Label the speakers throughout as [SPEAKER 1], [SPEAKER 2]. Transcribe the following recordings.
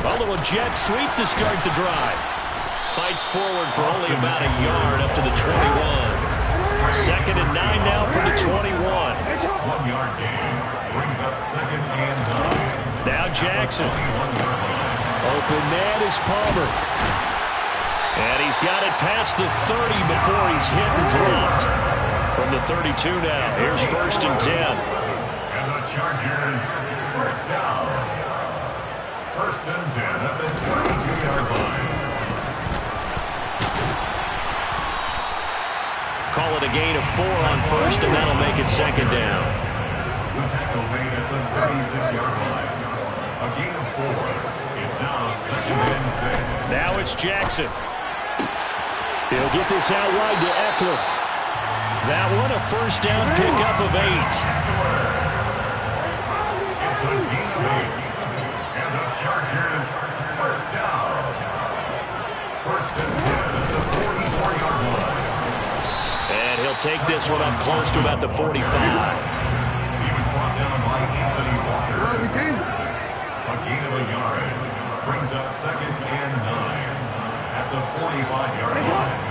[SPEAKER 1] A little jet sweep to start the drive. Fights forward for only about a yard up to the 21. 2nd and 9 now from the 21.
[SPEAKER 2] 1 yard gain brings up 2nd and 9.
[SPEAKER 1] Now Jackson. Open man is Palmer. And he's got it past the 30 before he's hit and dropped. From the 32 now. Here's 1st and 10.
[SPEAKER 2] And the Chargers first down. 1st and 10 at the 22-yard line.
[SPEAKER 1] Call it a gain of 4 on 1st, and that'll make it 2nd down.
[SPEAKER 2] The tackle made at the 36-yard line. A gain of 4. It's now 2nd and 6.
[SPEAKER 1] Now it's Jackson. He'll get this out wide to Eckler. That one a 1st down pickup of 8.
[SPEAKER 2] It's a gain of 8. And the Chargers first down. 1st and 10 at the 44-yard line.
[SPEAKER 1] And he'll take this one up close to about the 45.
[SPEAKER 2] He was brought down by Anthony Walker. A gain of a yard brings up 2nd and 9 at the 45-yard line.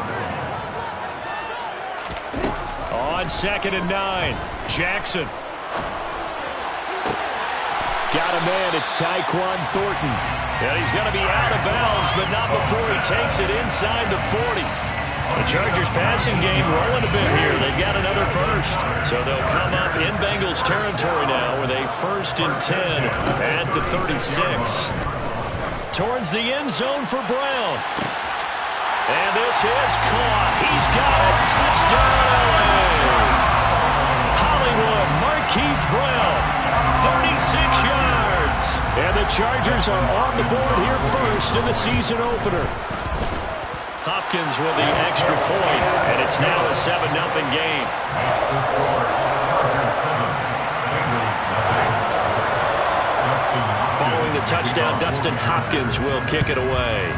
[SPEAKER 1] On 2nd and 9, Jackson. Got a man, it's Tyquan Thornton. And he's going to be out of bounds, but not before he takes it inside the 40. The Chargers passing game rolling a bit here. They've got another 1st. So they'll come up in Bengals territory now with a 1st and 10 at the 36. Towards the end zone for Brown. And this is caught. He's got it. Touchdown. Hollywood Marquise Brown. 36 yards. And the Chargers are on the board here first in the season opener. Hopkins with the extra point, and it's now a 7-0 game. Following the touchdown, Dustin Hopkins will kick it away.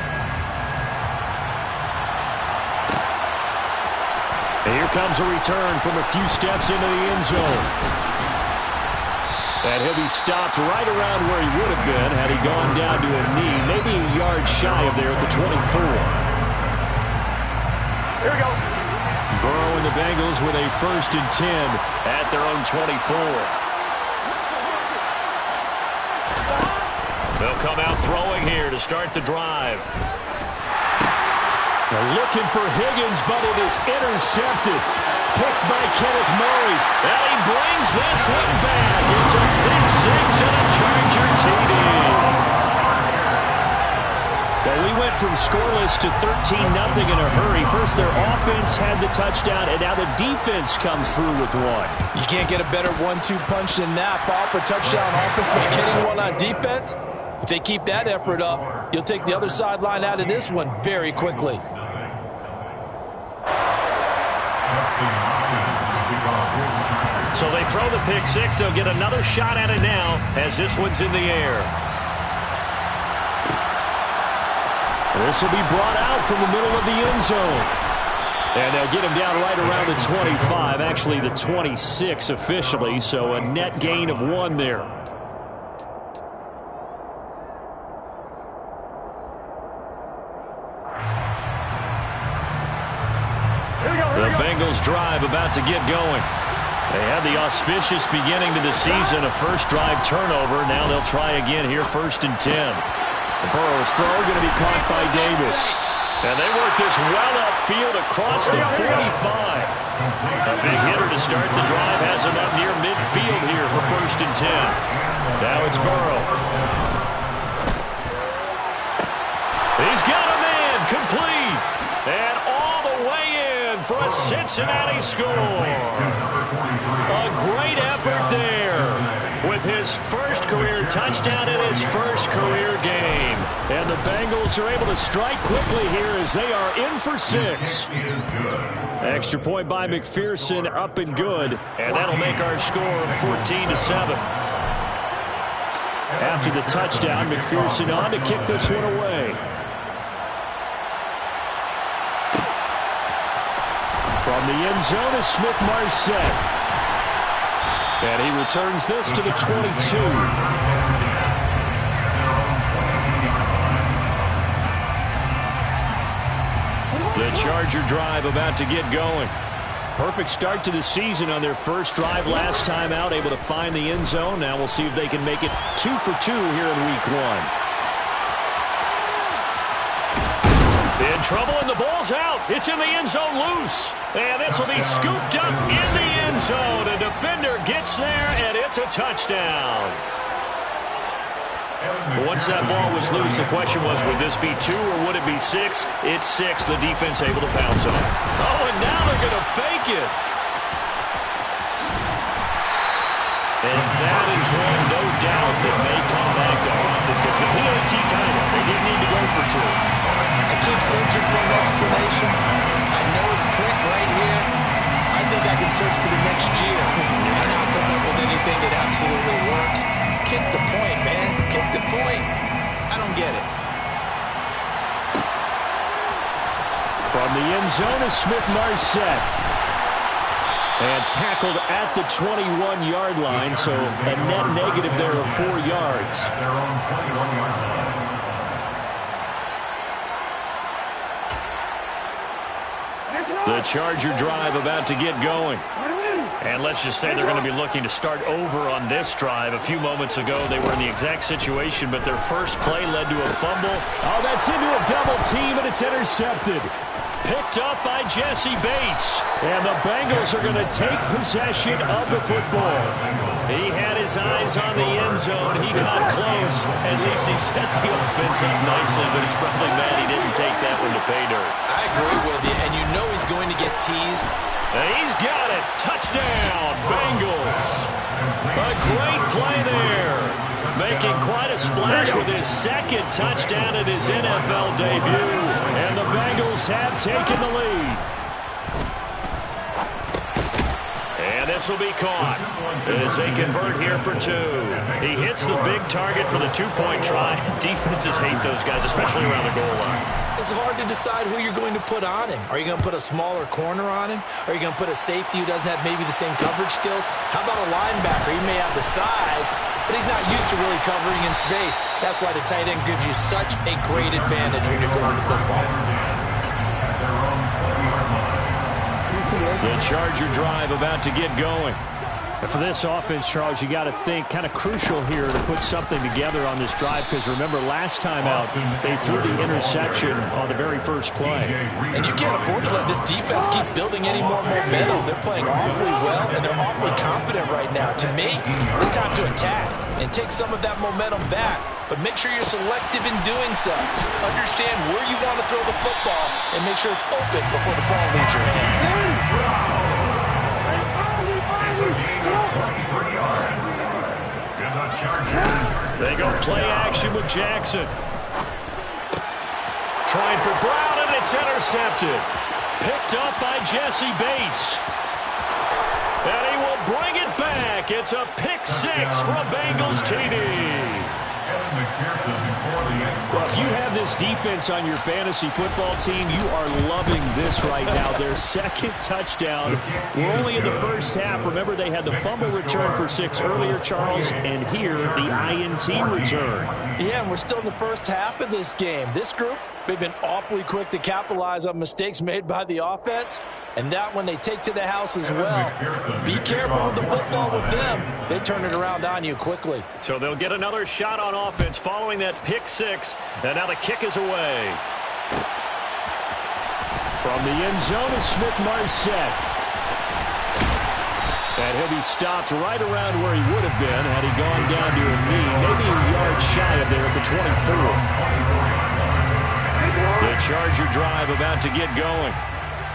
[SPEAKER 1] And here comes a return from a few steps into the end zone. And he'll be stopped right around where he would have been had he gone down to a knee, maybe a yard shy of there at the 24.
[SPEAKER 3] Here we go.
[SPEAKER 1] Burrow and the Bengals with a 1st and 10 at their own 24. They'll come out throwing here to start the drive. They're looking for Higgins, but it is intercepted. Picked by Kenneth Murray. And he brings this one back. It's a pick 6 and a Charger TD. Well, we went from scoreless to 13-0 in a hurry. First, their offense had the touchdown, and now the defense comes through with one.
[SPEAKER 4] You can't get a better 1-2 punch than that. Fall for touchdown offense, but getting one on defense, if they keep that effort up, you'll take the other sideline out of this one very quickly.
[SPEAKER 1] So they throw the pick 6. They'll get another shot at it now as this one's in the air. This will be brought out from the middle of the end zone. And they'll get him down right around the 25, actually the 26 officially, so a net gain of 1 there. The Bengals drive about to get going. They had the auspicious beginning to the season, a first drive turnover. Now they'll try again here, 1st and 10. Burrow's throw going to be caught by Davis. And they work this well upfield across the 45. A big hitter to start the drive has him up near midfield here for 1st and 10. Now it's Burrow. He's got a man complete. And all the way in for a Cincinnati score. A great effort there with his first career touchdown in his first career game. And the Bengals are able to strike quickly here as they are in for 6. Extra point by McPherson, up and good. And that'll make our score 14-7. After the touchdown, McPherson on to kick this one away. From From the end zone is Smith-Marsette. And he returns this to the 22. The Charger drive about to get going. Perfect start to the season on their first drive last time out, able to find the end zone. Now we'll see if they can make it 2 for 2 here in week 1. In trouble, and the ball's out. It's in the end zone loose. And this will be scooped up in the end zone. A defender gets there, and it's a touchdown. Once that ball was loose, the question was, would this be 2 or would it be 6? It's 6. The defense able to pounce on it. Oh, and now they're going to fake it. And that is one, no doubt, that may come back to haunt them because the PAT tied it. They didn't need to go for 2.
[SPEAKER 4] I keep searching for an explanation. I know it's quick right here. I think I can search for the next year and not come up with anything that absolutely works. Kick the point, man. Kick the point. I don't get it.
[SPEAKER 1] From the end zone is Smith-Marsette. And tackled at the 21-yard line, so a net negative there of 4 yards.
[SPEAKER 2] Their own 21-yard line.
[SPEAKER 1] The Charger drive about to get going. And let's just say they're going to be looking to start over on this drive. A few moments ago, they were in the exact situation, but their first play led to a fumble. Oh, that's into a double team, and it's intercepted. Picked up by Jesse Bates. And the Bengals are going to take possession of the football. He had his eyes on the end zone. He got close. At least he set the offense up nicely, but he's probably mad he didn't take that one to pay dirt.
[SPEAKER 4] I agree with you, and you know he's going to get teased.
[SPEAKER 1] He's got it. Touchdown, Bengals. A great play there. Making quite a splash with his second touchdown in his NFL debut. And the Bengals have taken the lead. And this will be caught as they convert here for 2. He hits the big target for the 2-point try. Defenses hate those guys, especially around the goal line.
[SPEAKER 4] It's hard to decide who you're going to put on him. Are you going to put a smaller corner on him? Are you going to put a safety who doesn't have maybe the same coverage skills? How about a linebacker? He may have the size, but he's not used to really covering in space. That's why the tight end gives you such a great advantage when you're throwing the football.
[SPEAKER 1] The Charger drive about to get going. And for this offense, Charles, you got to think kind of crucial here to put something together on this drive because remember last time out they threw the interception on the very first play.
[SPEAKER 4] And you can't afford to let this defense keep building any more momentum. They're playing awfully well and they're awfully confident right now. To me, it's time to attack and take some of that momentum back. But make sure you're selective in doing so. Understand where you want to throw the football and make sure it's open before the ball leaves your hands.
[SPEAKER 1] They go play action with Jackson. Trying for Brown, and it's intercepted. Picked up by Jesse Bates. And he will bring it back. It's a pick 6 for a Bengals TD. Well, if you have this defense on your fantasy football team, you are loving this right now. Their second touchdown. We're only in the first half. Remember, they had the fumble return for 6 earlier, Charles, and here the INT return.
[SPEAKER 4] Yeah, and we're still in the first half of this game. This group, they've been awfully quick to capitalize on mistakes made by the offense, and that one they take to the house as well. Be careful with the football with them. They turn it around on you quickly.
[SPEAKER 1] So they'll get another shot on offense following that pick 6, and now the kick is away. From the end zone is Smith-Marsette. And he'll be stopped right around where he would have been had he gone down to his knee, maybe a yard shy of there at the 24. The Charger drive about to get going.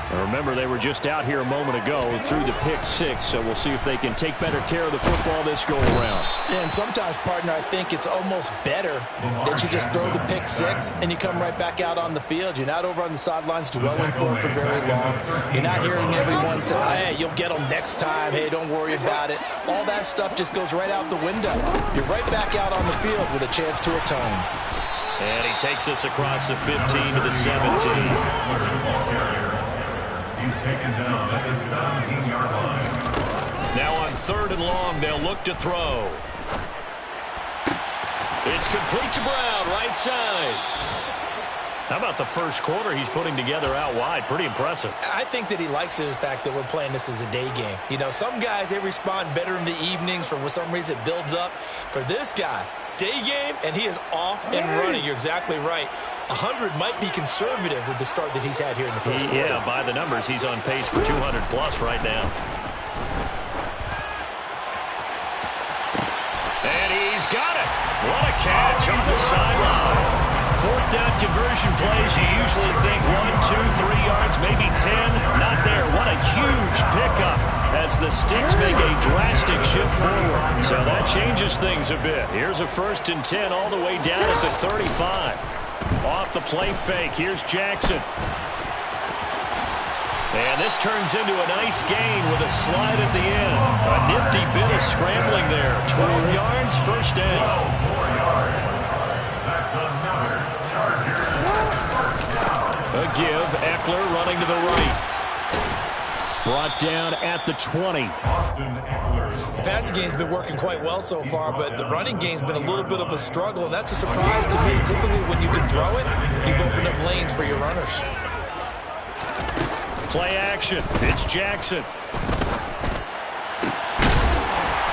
[SPEAKER 1] And remember, they were just out here a moment ago through the pick 6, so we'll see if they can take better care of the football this go-around.
[SPEAKER 4] Yeah, and sometimes, partner, I think it's almost better that you just throw the pick 6 and you come right back out on the field. You're not over on the sidelines dwelling for it for very long. You're not hearing everyone say, hey, you'll get them next time. Hey, don't worry about it. All that stuff just goes right out the window. You're right back out on the field with a chance to atone.
[SPEAKER 1] And he takes us across the 15 to the 17.
[SPEAKER 2] He's taken down at the 17-yard line.
[SPEAKER 1] Now on 3rd and long, they'll look to throw. It's complete to Brown, right side. How about the first quarter he's putting together out wide? Pretty impressive.
[SPEAKER 4] I think that he likes the fact that we're playing this as a day game. You know, some guys, they respond better in the evenings. For some reason, it builds up. For this guy, day game, and he is off and running. You're exactly right. 100 might be conservative with the start that he's had here in the first quarter.
[SPEAKER 1] Yeah, by the numbers, he's on pace for 200-plus right now. And he's got it. What a catch on the sideline. 4th down conversion plays, you usually think 1, 2, 3 yards, maybe 10. Not there. What a huge pickup as the Sticks make a drastic shift forward. So that changes things a bit. Here's a 1st and 10 all the way down at the 35. Off the play fake. Here's Jackson. And this turns into a nice gain with a slide at the end. A nifty bit of scrambling there. 12 yards, 1st down.
[SPEAKER 2] 12 more yards. That's another Charger.
[SPEAKER 1] A give. Eckler running to the right. Brought down at the 20.
[SPEAKER 2] Austin Eckler.
[SPEAKER 4] The passing game's been working quite well so far, but the running game's been a little bit of a struggle, and that's a surprise to me. Typically, when you can throw it, you've opened up lanes for your runners.
[SPEAKER 1] Play action. It's Jackson.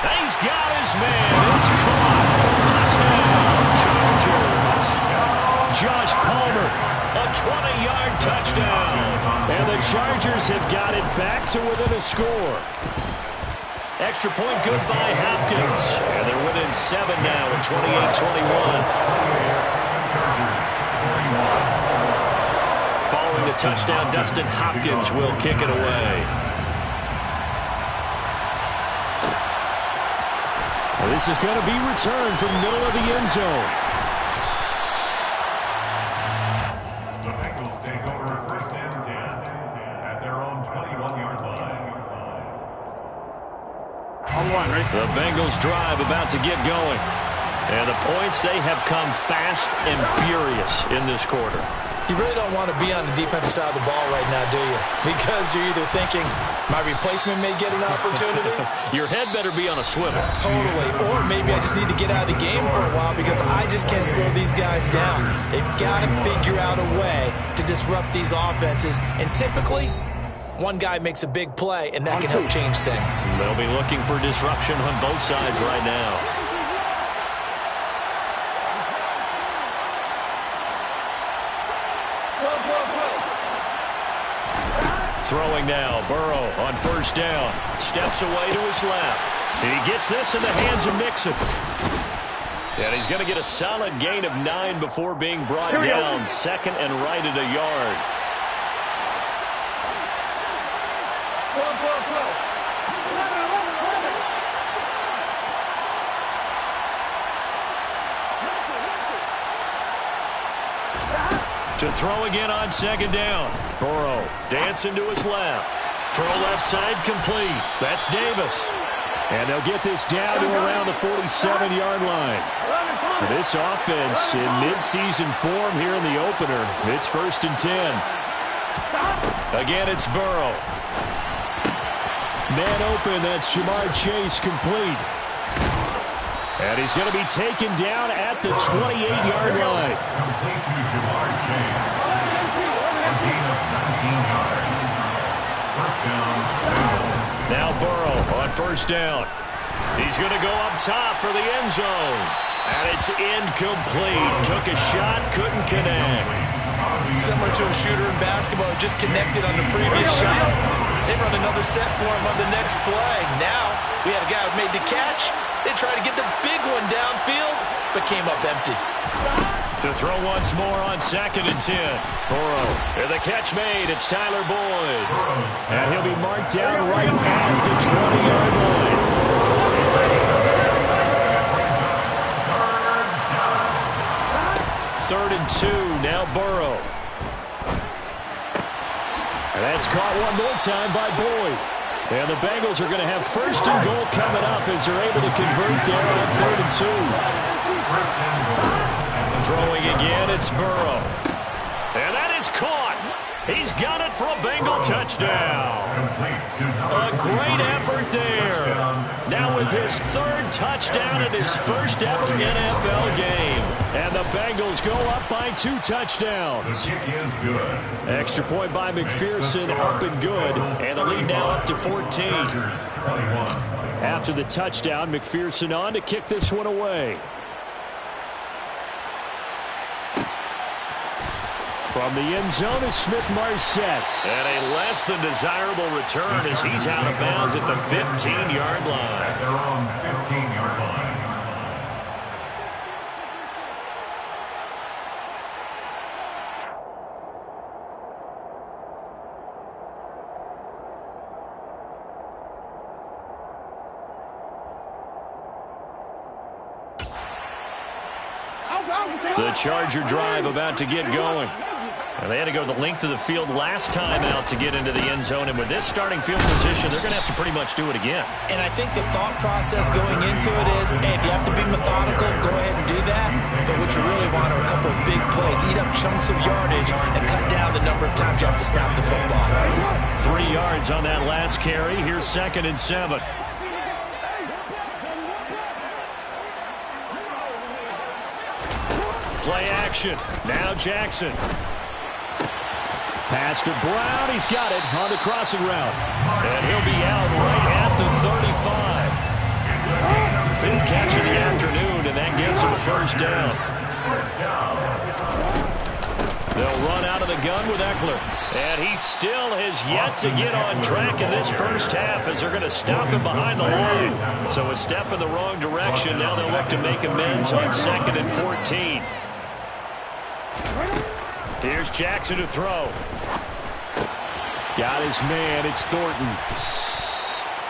[SPEAKER 1] He's got his man. It's caught. Touchdown, Chargers. Josh Palmer, a 20-yard touchdown. And the Chargers have got it back to within a score. Extra point good by Hopkins. And they're within 7 now at 28-21. Following the touchdown, Dustin Hopkins will kick it away. Well, this is going to be returned from the middle of the end zone.
[SPEAKER 2] The Bengals take over 1st and 10 at their own 21-yard line.
[SPEAKER 1] The Bengals drive about to get going. And the points, they have come fast and furious in this quarter.
[SPEAKER 4] You really don't want to be on the defensive side of the ball right now, do you? Because you're either thinking, my replacement may get an opportunity.
[SPEAKER 1] Your head better be on a swivel.
[SPEAKER 4] Totally. Or maybe I just need to get out of the game for a while because I just can't slow these guys down. They've got to figure out a way to disrupt these offenses. And typically, one guy makes a big play, and that can help change things.
[SPEAKER 1] They'll be looking for disruption on both sides right now. Throwing now, Burrow on 1st down. Steps away to his left. He gets this in the hands of Mixon. And he's going to get a solid gain of 9 before being brought down. 2nd and right at a yard. To throw again on 2nd down. Burrow dancing to his left. Throw left side complete. That's Davis. And they'll get this down to around the 47-yard line. This offense in midseason form here in the opener. It's 1st and 10. Again, it's Burrow. Man open, that's Jamar Chase complete. And he's going to be taken down at the 28-yard line.
[SPEAKER 2] Complete to Jamar Chase. A gain of 19 yards. 1st down, Bengals.
[SPEAKER 1] Now Burrow on 1st down. He's going to go up top for the end zone. And it's incomplete. Took a shot, couldn't connect.
[SPEAKER 4] Similar to a shooter in basketball, just connected on the previous shot. They run another set for him on the next play. Now we had a guy who made the catch. They tried to get the big one downfield, but came up empty.
[SPEAKER 1] To throw once more on 2nd and 10. Burrow. And the catch made. It's Tyler Boyd. And he'll be marked down right at the 20-yard line. 3rd and 2. Now Burrow. And that's caught one more time by Boyd. And the Bengals are going to have 1st and goal coming up as they're able to convert there on 3rd and 2. Throwing again, it's Burrow. And that is caught. He's got it for a Bengal touchdown. A great effort there. Now with his third touchdown in his first ever NFL game. And the Bengals go up by 2 touchdowns.
[SPEAKER 2] The kick is good.
[SPEAKER 1] Extra point by McPherson, up and good. And the lead now up to 14. After the touchdown, McPherson on to kick this one away. From the end zone is Smith-Marset. And a less than desirable return as he's out of bounds at the 15-yard line.
[SPEAKER 2] At their own 15-yard line.
[SPEAKER 1] The Charger drive about to get going. And they had to go the length of the field last time out to get into the end zone. And with this starting field position, they're going to have to pretty much do it again.
[SPEAKER 4] And I think the thought process going into it is, hey, if you have to be methodical, go ahead and do that. But what you really want are a couple of big plays. Eat up chunks of yardage and cut down the number of times you have to snap the football.
[SPEAKER 1] 3 yards on that last carry. Here's 2nd and 7. Play action. Now Jackson. Pass to Brown. He's got it on the crossing route. And he'll be out right at the 35. 5th catch of the afternoon, and that gets him a first down. They'll run out of the gun with Eckler. And he still has yet to get on track in this first half as they're going to stop him behind the line. So a step in the wrong direction. Now they'll look to make amends on 2nd and 14. Here's Jackson to throw. Got his man. It's Thornton.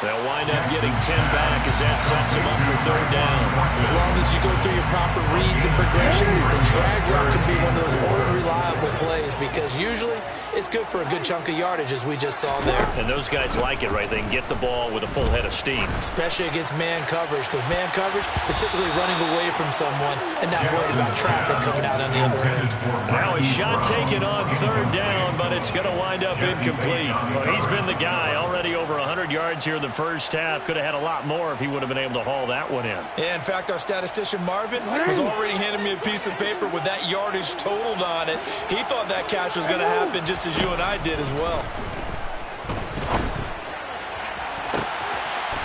[SPEAKER 1] They'll wind up getting 10 back as that sets him up for 3rd down.
[SPEAKER 4] As long as you go through your proper reads and progressions, the drag route can be one of those old reliable plays because usually it's good for a good chunk of yardage as we just saw there.
[SPEAKER 1] And those guys like it, right? They can get the ball with a full head of steam.
[SPEAKER 4] Especially against man coverage because man coverage, they're typically running away from someone and not worried about traffic coming out on the other end.
[SPEAKER 1] Now a shot taken on 3rd down, but it's going to wind up incomplete. Well, he's been the guy already over 100 yards here in the first half. Could have had a lot more if he would have been able to haul that one in.
[SPEAKER 4] Yeah, in fact, our statistician Marvin was already handing me a piece of paper with that yardage totaled on it. He thought that catch was going to happen just as you and I did as well.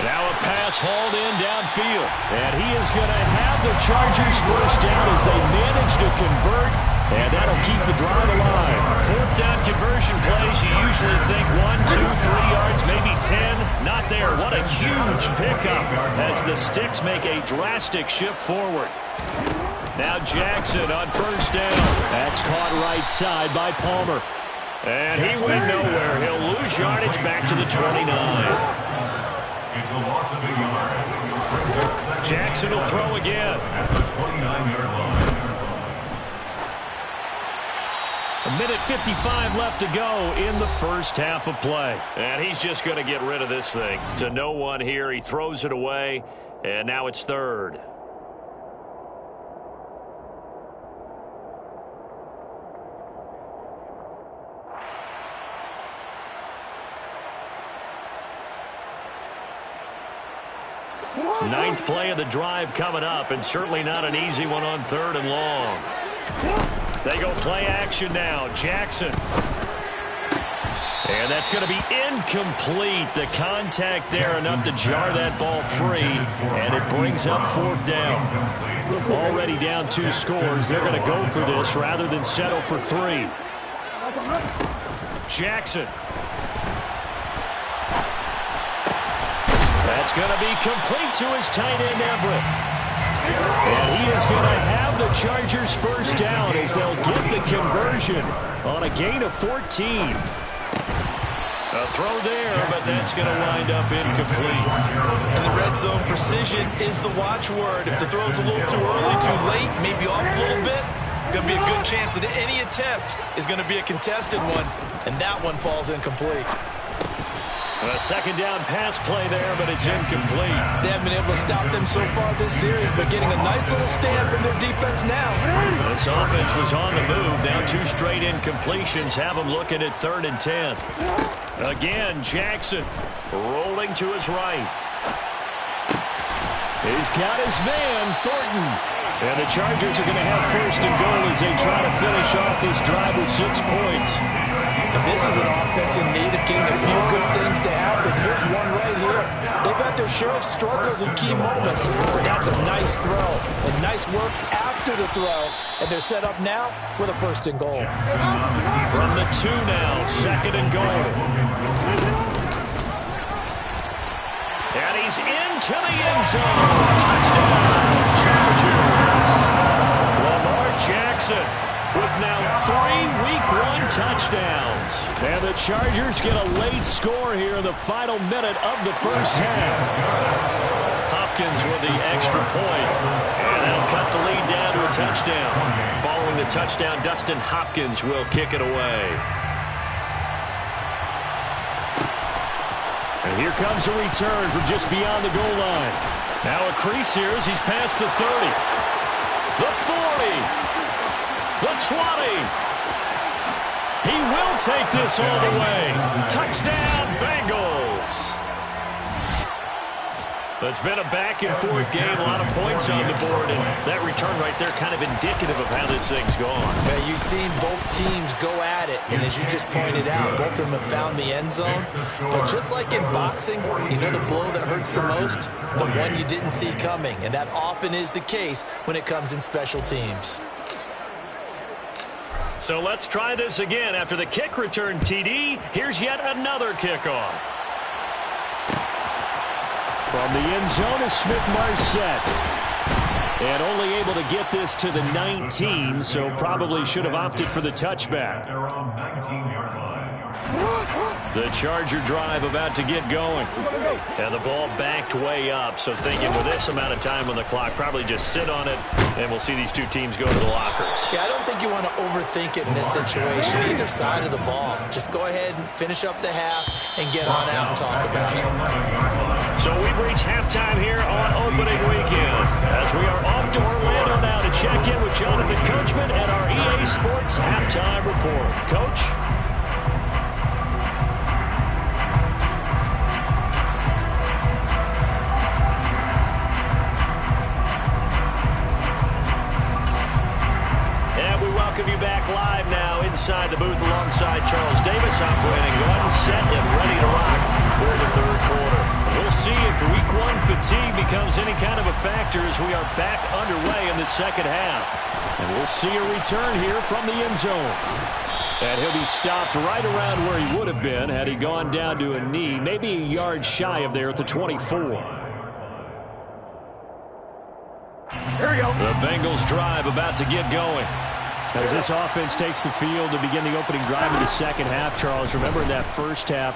[SPEAKER 1] Now a pass hauled in downfield. And he is going to have the Chargers first down as they manage to convert. And that'll keep the drive alive. 4th down conversion plays, you usually think 1, 2, 3 yards, maybe 10. Not there. What a huge pickup as the Sticks make a drastic shift forward. Now Jackson on first down. That's caught right side by Palmer. And he went nowhere. He'll lose yardage back to the 29.
[SPEAKER 2] It's a loss of a yard.
[SPEAKER 1] Jackson will throw again.
[SPEAKER 2] At the 29-yard line.
[SPEAKER 1] A minute 55 left to go in the first half of play. And he's just going to get rid of this thing. To no one here. He throws it away. And now it's 3rd. Ninth play of the drive coming up, and certainly not an easy one on 3rd and long. They go play action now. Jackson. And that's going to be incomplete. The contact there enough to jar that ball free, and it brings up 4th down. Already down 2 scores. They're going to go for this rather than settle for 3. Jackson. That's going to be complete to his tight end, Everett. And he is going to have the Chargers first down as they'll get the conversion on a gain of 14. A throw there, but that's going to wind up incomplete.
[SPEAKER 4] And the red zone precision is the watchword. If the throw's a little too early, too late, maybe off a little bit, going to be a good chance that any attempt is going to be a contested one, and that one falls incomplete.
[SPEAKER 1] A second down pass play there, but it's incomplete.
[SPEAKER 4] They haven't been able to stop them so far this series, but getting a nice little stand from their defense now.
[SPEAKER 1] This offense was on the move. Now 2 straight incompletions have them looking at 3rd and 10. Again, Jackson rolling to his right. He's got his man, Thornton. And the Chargers are going to have 1st and goal as they try to finish off this drive with 6 points.
[SPEAKER 4] And this is an offense in need of getting a few good things to happen. Here's one right here. They've had their share of struggles in key moments. But that's a nice throw and nice work after the throw. And they're set up now with a 1st and goal.
[SPEAKER 1] From the 2 now, 2nd and goal. And he's into the end zone. Touchdown, Chargers. Lamar Jackson with now 3 Week 1 touchdowns. And the Chargers get a late score here in the final minute of the first half. Hopkins with the extra point. And that'll cut the lead down to a touchdown. Following the touchdown, Dustin Hopkins will kick it away. And here comes a return from just beyond the goal line. Now a crease here as he's past the 30. The 40. The 20. He will take this all the way. Touchdown, Bengals. It's been a back-and-forth game, a lot of points on the board, and that return right there kind of indicative of how this thing's gone.
[SPEAKER 4] Man, you've seen both teams go at it, and as you just pointed out, both of them have found the end zone. But just like in boxing, you know the blow that hurts the most? The one you didn't see coming, and that often is the case when it comes in special teams.
[SPEAKER 1] So let's try this again. After the kick return TD, here's yet another kickoff. From the end zone is Smith-Marset. And only able to get this to the 19, so probably should have opted for the touchback. The Charger drive about to get going. And the ball backed way up, so thinking with this amount of time on the clock, probably just sit on it, and we'll see these 2 teams go to the lockers.
[SPEAKER 4] Yeah, I don't think you want to overthink it in this situation, either side of the ball. Just go ahead and finish up the half and get on out and talk about it.
[SPEAKER 1] So we've reached halftime here on opening weekend as we are off to Orlando now to check in with Jonathan Coachman and our EA Sports Halftime Report. Coach? And we welcome you back live now inside the booth alongside Charles Davis. I'm Brandon Gordon, set and ready to rock for the 3rd quarter. We'll see if Week 1 fatigue becomes any kind of a factor as we are back underway in the second half. And we'll see a return here from the end zone. And he'll be stopped right around where he would have been had he gone down to a knee, maybe a yard shy of there at the 24.
[SPEAKER 3] Here we go.
[SPEAKER 1] The Bengals drive about to get going. As this offense takes the field to begin the opening drive of the second half, Charles, remember in that first half,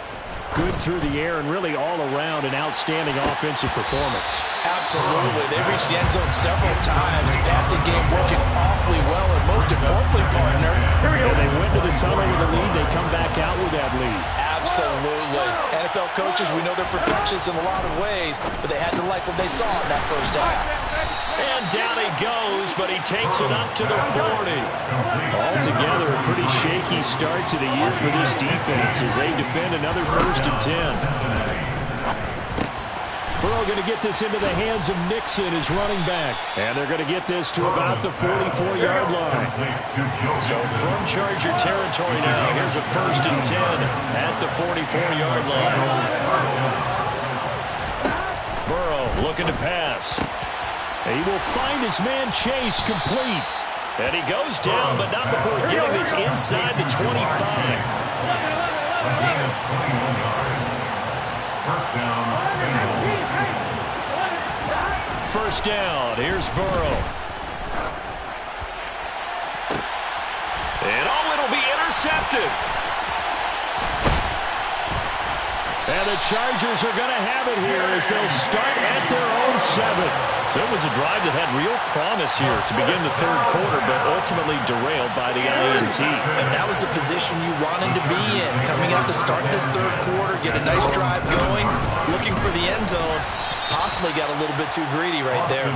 [SPEAKER 1] good through the air and really all around an outstanding offensive performance.
[SPEAKER 4] Absolutely. They reached the end zone several times. The passing game working awfully well, and most importantly, partner,
[SPEAKER 1] and they went to the tunnel with a lead. They come back out with that lead.
[SPEAKER 4] Absolutely. NFL coaches, we know they're perfectionists in a lot of ways, but they had to like what they saw in that first half.
[SPEAKER 1] And down he goes, but he takes it up to the 40. Altogether, a pretty shaky start to the year for this defense as they defend another 1st and 10. Burrow going to get this into the hands of Nixon, his running back. And they're going to get this to about the 44-yard line. So from Charger territory now, here's a 1st and 10 at the 44-yard line. Burrow looking to pass. He will find his man Chase complete. And he goes down, but not before getting this inside the 25. First down, here's Burrow. And it'll be intercepted. And the Chargers are going to have it here as they'll start at their own 7. So it was a drive that had real promise here to begin the third quarter, but ultimately derailed by the INT.
[SPEAKER 4] And that was the position you wanted to be in, coming out to start this third quarter, get a nice drive going, looking for the end zone. Possibly got a little bit too greedy right there.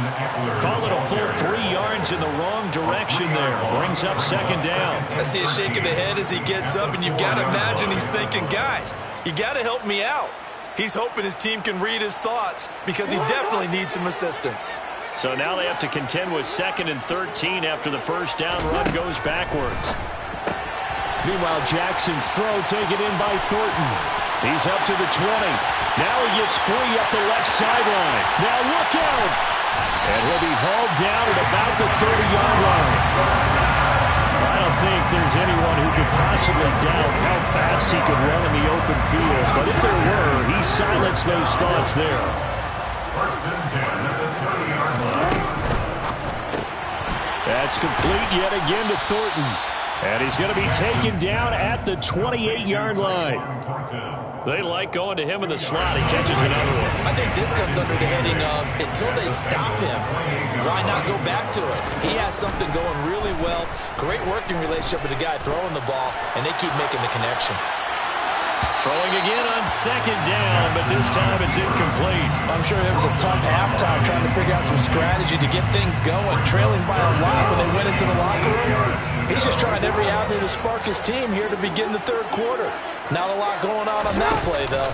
[SPEAKER 1] Call it a full 3 yards in the wrong direction there. Brings up second down.
[SPEAKER 4] I see a shake of the head as he gets up, and you've got to imagine he's thinking, guys, you got to help me out. He's hoping his team can read his thoughts because he definitely needs some assistance.
[SPEAKER 1] So now they have to contend with 2nd and 13 after the first down run goes backwards. Meanwhile, Jackson's throw taken in by Thornton. He's up to the 20. Now he gets free up the left sideline. Now look out! And he'll be hauled down at about the 30-yard line. I don't think there's anyone who could possibly doubt how fast he could run in the open field. But if there were, he silenced those thoughts there.
[SPEAKER 2] 1st and 10 at the 30-yard line.
[SPEAKER 1] That's complete yet again to Thornton. And he's going to be taken down at the 28-yard line. They like going to him in the slot. He catches another one.
[SPEAKER 4] I think this comes under the heading of, until they stop him, why not go back to it? He has something going really well. Great working relationship with the guy throwing the ball, and they keep making the connection.
[SPEAKER 1] Throwing again on second down, but this time it's incomplete.
[SPEAKER 4] I'm sure it was a tough halftime trying to figure out some strategy to get things going, trailing by a lot when they went into the locker room. He's just trying every avenue to spark his team here to begin the third quarter. Not a lot going on that play, though.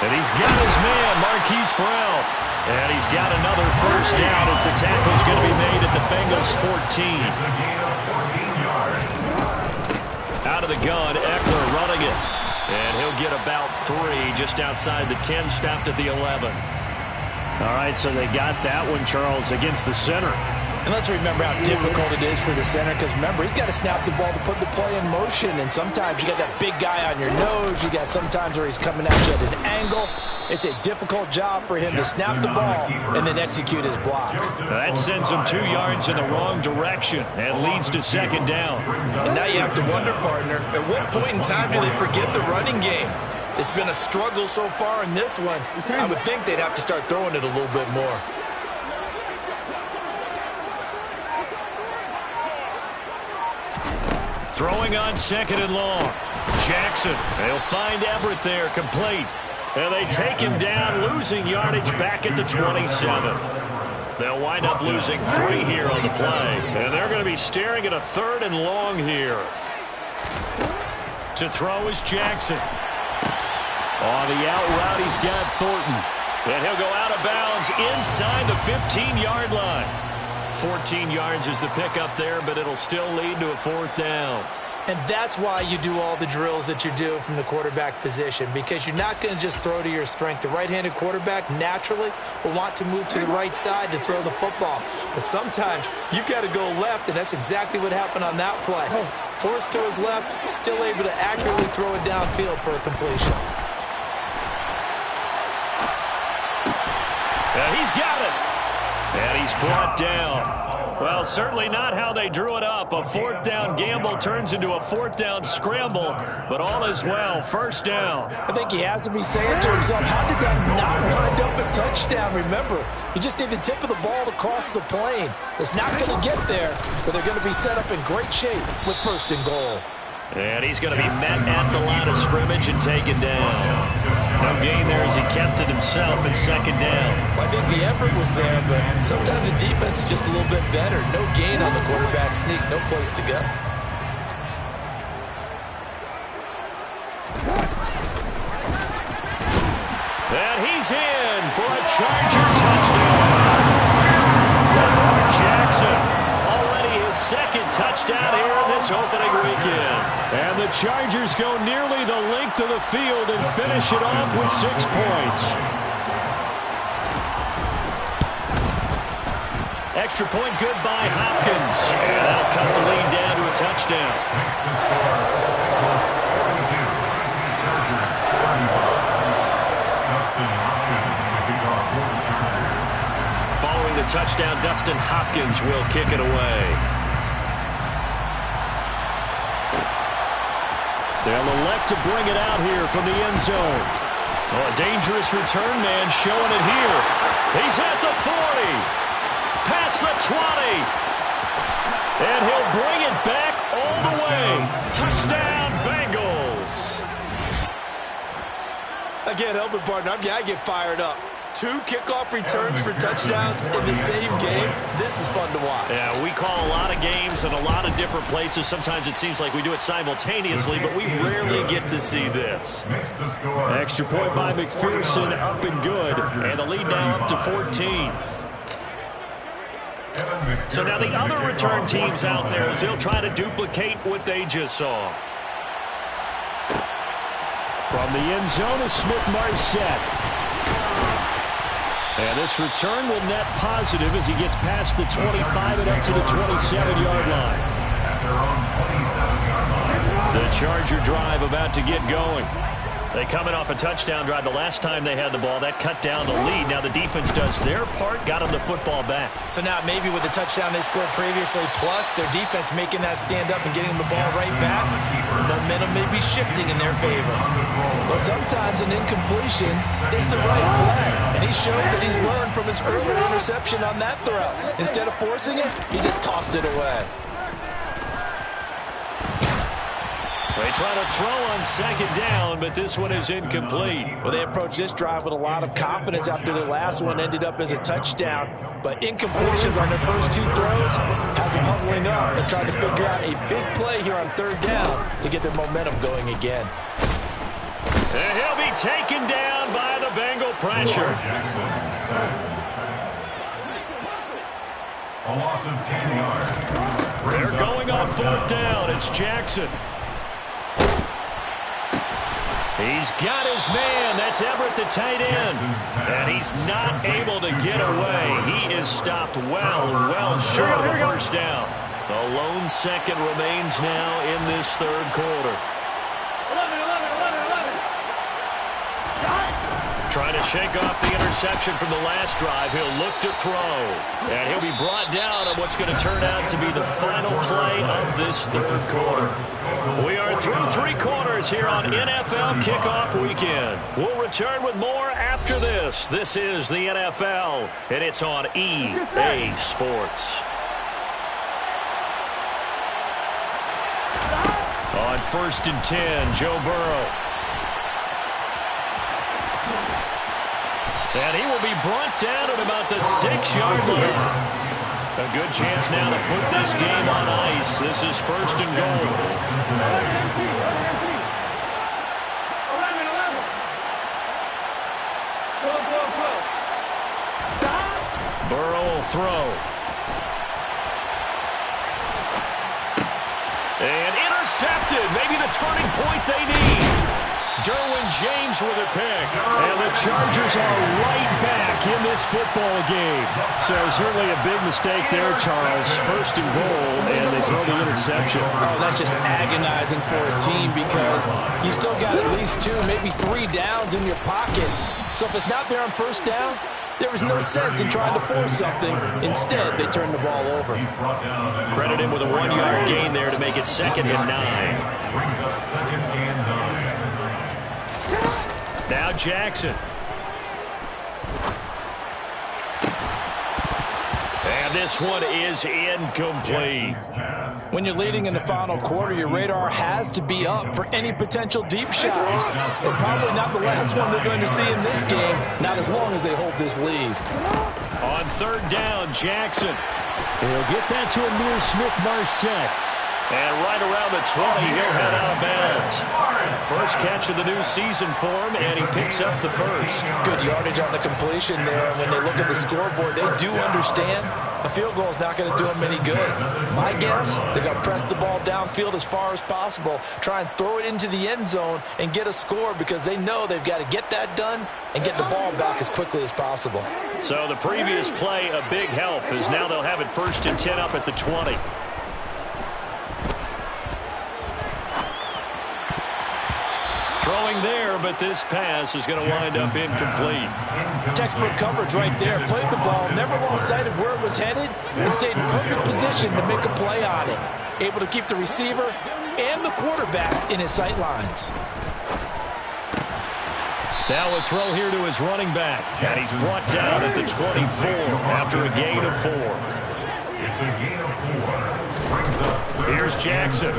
[SPEAKER 1] And he's got his man, Marquise Brown. And he's got another first down as the tackle's going to be made at the Bengals 14. Out of the gun, Eckler running it. And he'll get about 3 just outside the 10, stopped at the 11. All right, so they got that one, Charles, against the center.
[SPEAKER 4] And let's remember how difficult it is for the center, because remember, he's got to snap the ball to put the play in motion, and sometimes you got that big guy on your nose. You got sometimes where he's coming at you at an angle. It's a difficult job for him to snap the ball and then execute his block.
[SPEAKER 1] That sends him 2 yards in the wrong direction and leads to second down.
[SPEAKER 4] And now you have to wonder, partner, at what point in time do they forget the running game? It's been a struggle so far in this one. I would think they'd have to start throwing it a little bit more.
[SPEAKER 1] Throwing on second and long. Jackson, they'll find Everett there, complete. And they take him down, losing yardage back at the 27. They'll wind up losing 3 here on the play. And they're going to be staring at a 3rd and long here. To throw is Jackson. On the out route, he's got Thornton. And he'll go out of bounds inside the 15-yard line. 14 yards is the pickup there, but it'll still lead to a 4th down.
[SPEAKER 4] And that's why you do all the drills that you do from the quarterback position, because you're not going to just throw to your strength. The right-handed quarterback naturally will want to move to the right side to throw the football. But sometimes you've got to go left, and that's exactly what happened on that play. Forced to his left, still able to accurately throw it downfield for a completion.
[SPEAKER 1] Yeah, he's got it. And he's brought down. Well, certainly not how they drew it up. A 4th down gamble turns into a 4th down scramble, but all is well. First down.
[SPEAKER 4] I think he has to be saying to himself, how did that not wind up a touchdown? Remember, you just need the tip of the ball to cross the plane. It's not going to get there, but they're going to be set up in great shape with 1st and goal.
[SPEAKER 1] And he's going to be met at the line of scrimmage and taken down. No gain there as he kept it himself at 2nd down.
[SPEAKER 4] Well, I think the effort was there, but sometimes the defense is just a little bit better. No gain on the quarterback sneak, no place to go.
[SPEAKER 1] And he's in for a Charger touchdown. Lamar Jackson, already his 2nd touchdown here in this opening weekend. And the Chargers go nearly the length of the field and finish it off with 6 points. Extra point good by Hopkins. And that'll cut the lead down to a touchdown. Following the touchdown, Dustin Hopkins will kick it away. back to bring it out here from the end zone. Oh, a dangerous return man showing it here. He's at the 40. Past the 20. And he'll bring it back all the way. Touchdown, Bengals.
[SPEAKER 4] Again, helping partner, I get fired up. 2 kickoff returns for touchdowns in the same game. This is fun to watch.
[SPEAKER 1] Yeah, we call a lot of games in a lot of different places. Sometimes it seems like we do it simultaneously, but we rarely get to see this. Extra point by McPherson, up and good. And the lead now up to 14. So now the other return teams out there, as they'll try to duplicate what they just saw. From the end zone is Smith-Marsette. And this return will net positive as he gets past the 25 and up to the 27-yard line. The Charger drive about to get going. They coming off a touchdown drive the last time they had the ball. That cut down the lead. Now the defense does their part, got them the football back.
[SPEAKER 4] So now maybe with the touchdown they scored previously, plus their defense making that stand up and getting the ball right back, momentum may be shifting in their favor. But sometimes an incompletion is the right play. And he showed that he's learned from his earlier interception on that throw. Instead of forcing it, he just tossed it away.
[SPEAKER 1] They try to throw on second down, but this one is incomplete.
[SPEAKER 4] Well, they approached this drive with a lot of confidence after their last one ended up as a touchdown. But incompletions on their first 2 throws has them huddling up and trying to figure out a big play here on third down to get their momentum going again.
[SPEAKER 1] And he'll be taken down by the Bengal pressure.
[SPEAKER 2] A loss of 10 yards.
[SPEAKER 1] They're going on fourth down. It's Jackson. He's got his man. That's Everett, the tight end. And he's not able to get away. He is stopped well short of the first down. The lone second remains now in this third quarter. Trying to shake off the interception from the last drive. He'll look to throw. And he'll be brought down on what's going to turn out to be the final play of this third quarter. We are through 3 quarters here on NFL Kickoff Weekend. We'll return with more after this. This is the NFL, and it's on EA Sports. On 1st and 10, Joe Burrow. And he will be brought down at about the 6-yard line. A good chance now to put this game on ice. This is 1st and goal. Burrow will throw. And intercepted. Maybe the turning point they need. Derwin James with a pick. And the Chargers are right back in this football game. So certainly a big mistake there, Charles. 1st and goal, and they throw the interception.
[SPEAKER 4] Oh, that's just agonizing for a team because you still got at least 2, maybe 3 downs in your pocket. So if it's not there on 1st down, there was no sense in trying to force something. Instead, they turned the ball over.
[SPEAKER 1] Credit him with a 1-yard gain there to make it 2nd and 9.
[SPEAKER 2] Brings up 2nd and 9.
[SPEAKER 1] Now Jackson. And this one is incomplete.
[SPEAKER 4] When you're leading in the final quarter, your radar has to be up for any potential deep shots. And probably not the last one they're going to see in this game, not as long as they hold this lead.
[SPEAKER 1] On 3rd down, Jackson. He'll get that to Amir Smith-Marsette. And right around the 20, he'll head out of bounds. First catch of the new season for him, and he picks up the first.
[SPEAKER 4] Good yardage on the completion there. When they look at the scoreboard, they do understand a field goal is not going to do them any good. My guess, they're going to press the ball downfield as far as possible, try and throw it into the end zone and get a score because they know they've got to get that done and get the ball back as quickly as possible.
[SPEAKER 1] So the previous play, a big help, as now they'll have it 1st and 10 up at the 20. Throwing there, but this pass is going to wind up incomplete.
[SPEAKER 4] Textbook coverage right there. Played the ball, never lost sight of where it was headed, and stayed in perfect position to make a play on it. Able to keep the receiver and the quarterback in his sight lines.
[SPEAKER 1] Now a throw here to his running back. And he's brought down at the 24 after a gain of 4.
[SPEAKER 2] It's a gain of 4. Brings up
[SPEAKER 1] Here's Jackson.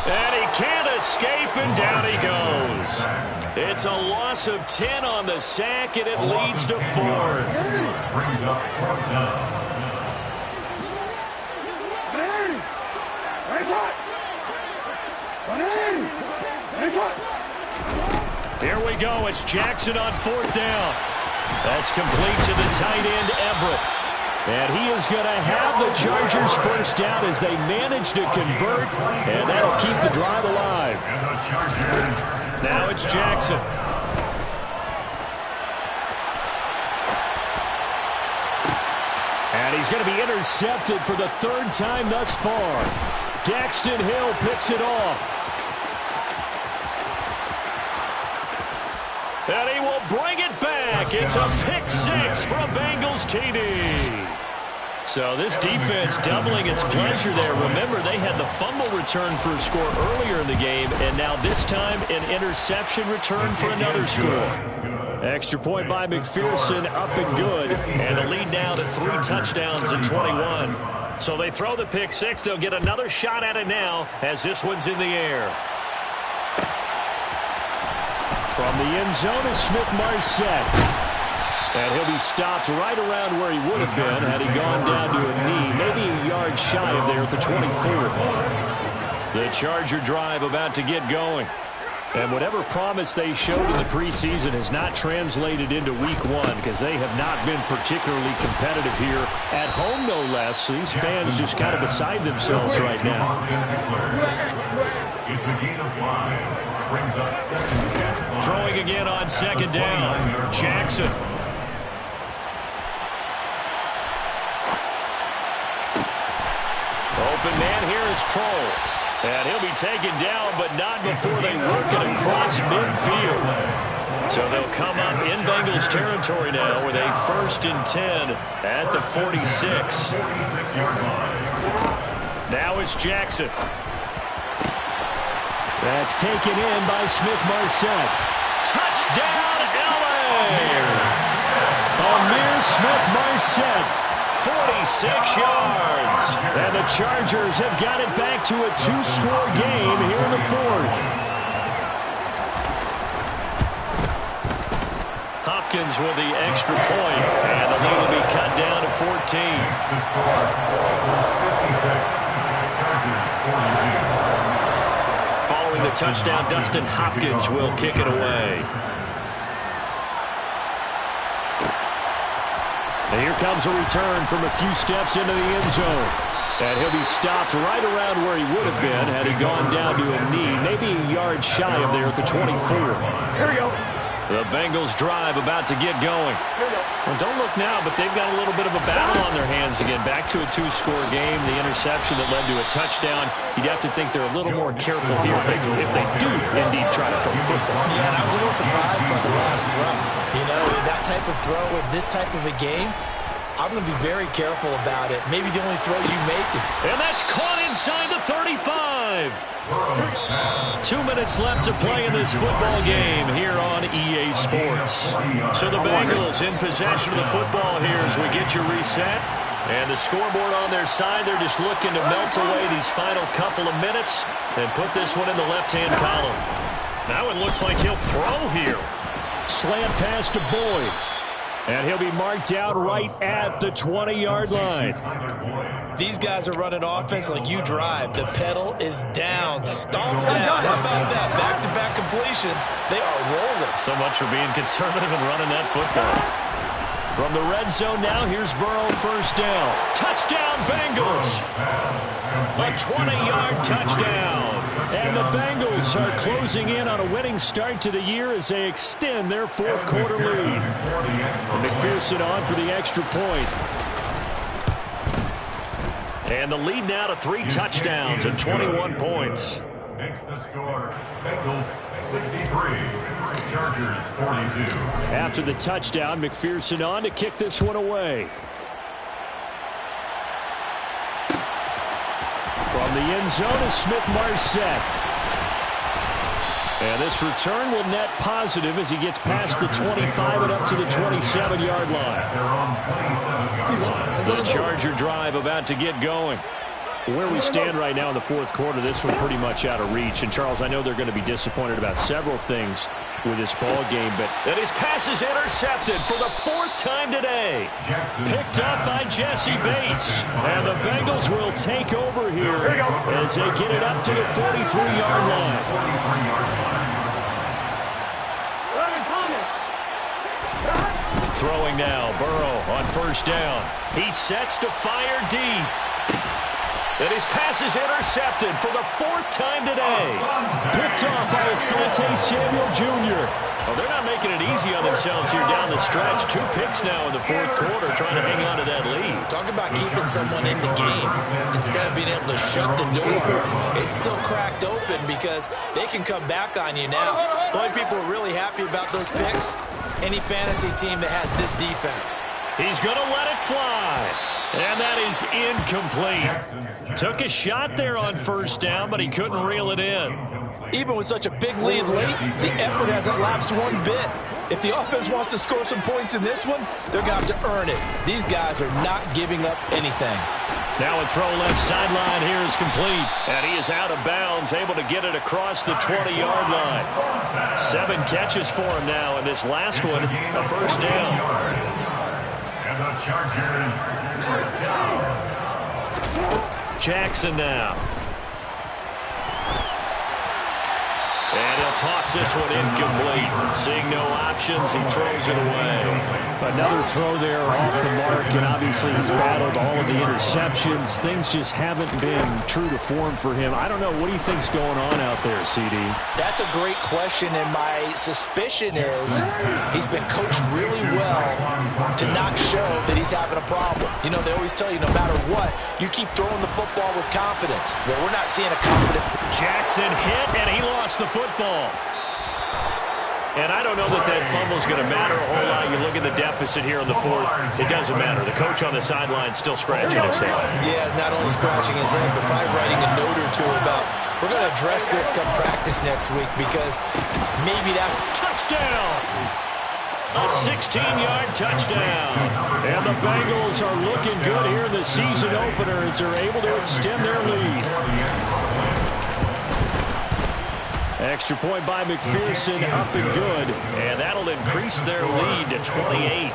[SPEAKER 1] And he can't escape, and down he goes. It's a loss of 10 on the sack, and it leads to 4th.
[SPEAKER 2] Brings up 4th down.
[SPEAKER 1] Here we go. It's Jackson on 4th down. That's complete to the tight end, Everett. And he is going to have the Chargers first down as they manage to convert, and that'll keep the drive alive.
[SPEAKER 2] And the Chargers.
[SPEAKER 1] Now it's Jackson. And he's going to be intercepted for the 3rd time thus far. Daxton Hill picks it off. And he will bring it back. It's a pick 6 from Bengals TD. So this defense doubling its pleasure there. Remember, they had the fumble return for a score earlier in the game, and now this time an interception return for another score. Extra point by McPherson, up and good. And the lead now to 3 touchdowns and 21. So they throw the pick 6. They'll get another shot at it now as this one's in the air. From the end zone is Smith-Marsette. And he'll be stopped right around where he would have been had he gone down to a knee, maybe a yard shy of there at the 24. The Charger drive about to get going. And whatever promise they showed in the preseason has not translated into week 1 because they have not been particularly competitive here at home, no less. So these fans just kind of beside themselves right now.
[SPEAKER 2] It's a gain of 5. Brings up 2nd and 5.
[SPEAKER 1] Throwing again on 2nd down. Jackson. Open man here is Kroll. And he'll be taken down, but not before they work it across midfield. So they'll come up in Bengals territory now with a 1st and 10 at the 46. Now it's Jackson. That's taken in by Smith-Marsette. Touchdown, LA! Amir Smith-Marsette. 46 yards. And the Chargers have got it back to a 2-score game here in the 4th. Hopkins with the extra point. And the lead will be cut down to 14. Following the touchdown, Dustin Hopkins will kick it away. And here comes a return from a few steps into the end zone. And he'll be stopped right around where he would have been had he gone down to a knee, maybe a yard shy of there at the 24.
[SPEAKER 3] Here we go.
[SPEAKER 1] The Bengals drive about to get going. Well, don't look now, but they've got a little bit of a battle on their hands again. Back to a 2-score game. The interception that led to a touchdown. You'd have to think they're a little more careful here if they do indeed try to throw the football.
[SPEAKER 4] Yeah, and I was a little surprised by the last throw. You know, that type of throw with this type of a game, I'm going to be very careful about it. Maybe the only throw you make is...
[SPEAKER 1] And that's caught inside the 35. 2 minutes left to play in this football game here on EA Sports. So the Bengals in possession of the football here as we get you reset. And the scoreboard on their side, they're just looking to melt away these final couple of minutes and put this one in the left-hand column. Now it looks like he'll throw here. Slant pass to Boyd. And he'll be marked out right at the 20-yard line.
[SPEAKER 4] These guys are running offense like you drive. The pedal is down, stomped down. How about that? Back-to-back completions. They are rolling.
[SPEAKER 1] So much for being conservative and running that football. From the red zone now, here's Burrow, first down. Touchdown, Bengals! A 20-yard touchdown. And the Bengals are closing in on a winning start to the year as they extend their 4th quarter lead. McPherson on for the extra point. And the lead now to 3 touchdowns and 21 points.
[SPEAKER 2] Makes the score. Bengals 63, Chargers 42.
[SPEAKER 1] After the touchdown, McPherson on to kick this one away. From the end zone is Smith-Marsette. And this return will net positive as he gets past the 25 and up to the 27-yard line. The Charger drive about to get going. Where we stand right now in the fourth quarter, this one pretty much out of reach. And, Charles, I know they're going to be disappointed about several things with this ball game, but
[SPEAKER 3] and his pass is intercepted for the fourth time today.
[SPEAKER 1] Picked up by Jesse Bates. And the Bengals will take over here as they get it up to the 43-yard line. Throwing now, Burrow on first down.
[SPEAKER 3] He sets to fire deep. And his pass is intercepted for the fourth time today.
[SPEAKER 1] Picked off by Asante Samuel Jr.
[SPEAKER 3] Oh, they're not making it easy on themselves here down the stretch. 2 picks now in the fourth quarter trying to hang on to that lead.
[SPEAKER 4] Talk about keeping someone in the game. Instead of being able to shut the door, it's still cracked open because they can come back on you now. The only people who are really happy about those picks, any fantasy team that has this defense.
[SPEAKER 3] He's going to let it fly. And that is incomplete. Took a shot there on first down, but he couldn't reel it in.
[SPEAKER 4] Even with such a big lead late, the effort hasn't lapsed one bit. If the offense wants to score some points in this one, they're going to have to earn it. These guys are not giving up anything.
[SPEAKER 3] Now a throw left sideline here is complete. And he is out of bounds, able to get it across the 20-yard line. 7 catches for him now, and this last one, a first down.
[SPEAKER 2] And the Chargers first down.
[SPEAKER 3] Jackson now. And he'll toss this one incomplete. Seeing no options, he throws it away.
[SPEAKER 1] Another throw there off the mark, and obviously he's battled all of the interceptions. Things just haven't been true to form for him. I don't know. What do you think's going on out there, CD?
[SPEAKER 4] That's a great question, and my suspicion is he's been coached really well to not show that he's having a problem. You know, they always tell you no matter what, you keep throwing the football with confidence. Well, we're not seeing a confident.
[SPEAKER 3] Jackson hit, and he lost the football. And I don't know that that fumble is going to matter a whole lot. You look at the deficit here in the fourth. It doesn't matter. The coach on the sideline still scratching his head.
[SPEAKER 4] Yeah, not only scratching his head, but probably writing a note or two about, we're going to address this come practice next week because maybe that's
[SPEAKER 3] touchdown. A 16-yard touchdown.
[SPEAKER 1] And the Bengals are looking good here in the season opener as they're able to extend their lead. Extra point by McPherson, up and good.
[SPEAKER 3] And that'll increase their lead to 28.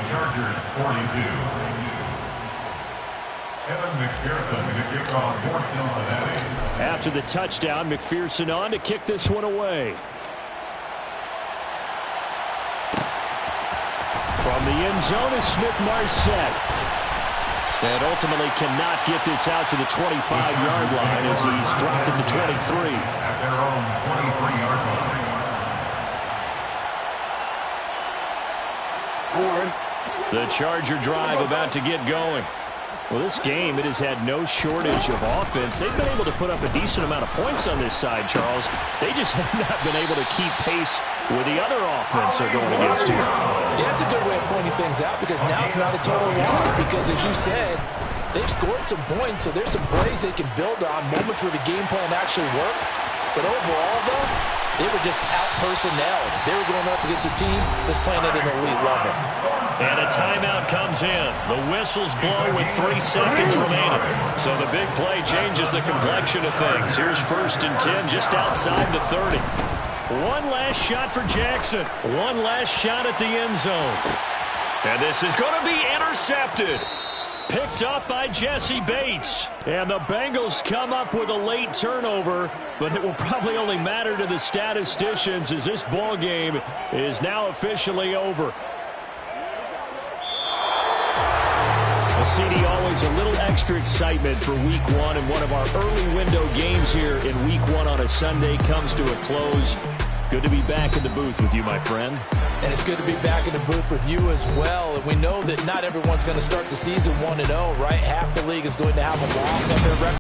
[SPEAKER 2] Chargers 42. Evan McPherson to kick off for Cincinnati.
[SPEAKER 1] After the touchdown, McPherson on to kick this one away. From the end zone is Smith-Marset. And ultimately cannot get this out to the 25-yard line as he's dropped it to 23.
[SPEAKER 2] At their own 23-yard line.
[SPEAKER 1] The Charger drive about to get going. Well, this game, it has had no shortage of offense. They've been able to put up a decent amount of points on this side, Charles. They just have not been able to keep pace with the other offense they're going against here.
[SPEAKER 4] Yeah, that's a good way of pointing things out because now it's not a total loss because, as you said, they've scored some points, so there's some plays they can build on, moments where the game plan actually worked. But overall, though, they were just out-personnelled. They were going up against a team that's playing at an elite level.
[SPEAKER 3] And a timeout comes in. The whistles blow with 3 seconds remaining. So the big play changes the complexion of things. Here's 1st and 10 just outside the 30. One last shot for Jackson. One last shot at the end zone. And this is going to be intercepted. Picked up by Jesse Bates.
[SPEAKER 1] And the Bengals come up with a late turnover, but it will probably only matter to the statisticians as this ball game is now officially over. Well, CD, always a little extra excitement for Week 1, and one of our early window games here in Week 1 on a Sunday comes to a close. Good to be back in the booth with you, my friend.
[SPEAKER 4] And it's good to be back in the booth with you as well. And we know that not everyone's going to start the season 1-0, right? Half the league is going to have a loss on their record.